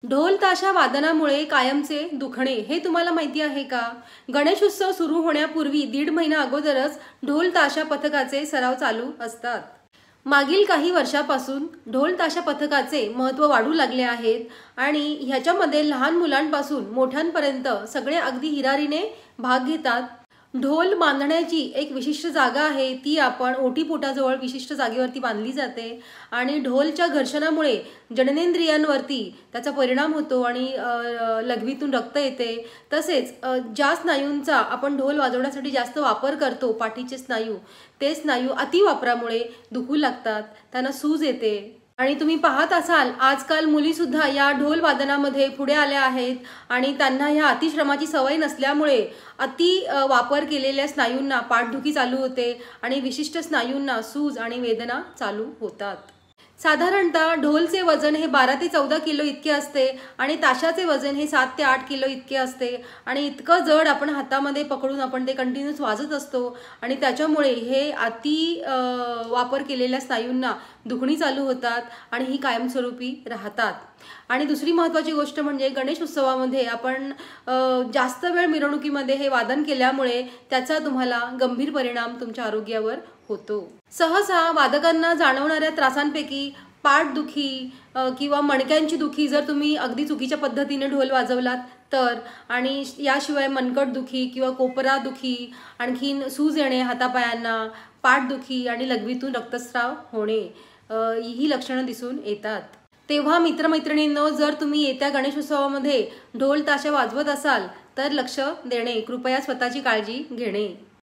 ढोल ताशा वादनामुळे कायमचे दुखणे हे तुम्हाला माहिती आहे का? गणेशोत्सव सुरू होण्यापूर्वी 1.5 महिना अगोदरच ढोल ताशा पथकाचे सराव चालू असतात। मागील काही वर्षापासून ढोल ताशा पथकाचे महत्त्व वाढू लागले आहेत आणि ह्याच्यामध्ये लहान मुलांपासून मोठ्यांपर्यंत सगळे अगदी हिरारीने भाग घेतात। ढोल बांधण्याची एक विशिष्ट जागा आहे, ती आपण ओटीपोटाजवळ विशिष्ट जागेवरती बांधली जाते आणि ढोलच्या घर्षणामुळे जननेंद्रियांवरती त्याचा परिणाम होतो आणि लघवीतून रक्त येते। तसेच ज्या स्नायूंचा आपण ढोल वाजवण्यासाठी जास्त वापर करतो, पाठीचे स्नायू, ते स्नायू अतिवापरामुळे दुखू लागतात, त्यांना सूज येते। आणि तुम्ही पाहत असाल आजकाल मुली सुद्धा या ढोल वादनामध्ये पुढे आल्या आहेत आणि त्यांना ह्या अतिश्रमाची सवय नसल्यामुळे वापर केलेल्या स्नायूंना पाठदुखी चालू होते आणि विशिष्ट स्नायूंना सूज आणि वेदना चालू होतात। साधारणतः ढोलचे वजन हे 12 ते 14 किलो इतके असते आणि ताशाचे वजन हे 7 ते 8 किलो इतके असते आणि इतकं जड आपण हातामध्ये पकडून आपण ते कंटिन्यूस वाजत असतो आणि त्याच्यामुळे हे वापर केलेल्या स्नायूंना दुखणी चालू होतात आणि ही कायमस्वरूपी राहतात। आणि दुसरी महत्त्वाची गोष्ट म्हणजे गणेश उत्सवामध्ये आपण जास्त वेळ मिरवणुकीमध्ये हे वादन केल्यामुळे त्याचा तुम्हाला गंभीर परिणाम तुमच्या आरोग्यावर होतो। सहसा वादकांना जाणवणाऱ्या त्रासांपैकी पाठदुखी किंवा मणक्यांची दुखी जर तुम्ही अगदी चुकीच्या पद्धतीने ढोल वाजवलात तर, आणि याशिवाय मनकट दुखी किंवा कोपरा दुखी, आणखीन सूज येणे हातापायांना, पाठदुखी आणि लघवीतून रक्तस्राव होणे ही लक्षणं दिसून येतात। तेव्हा मित्रमैत्रिणींनो, जर तुम्ही येत्या गणेशोत्सवामध्ये ढोल ताशा वाजवत असाल तर लक्ष देणे, कृपया स्वतःची काळजी घेणे।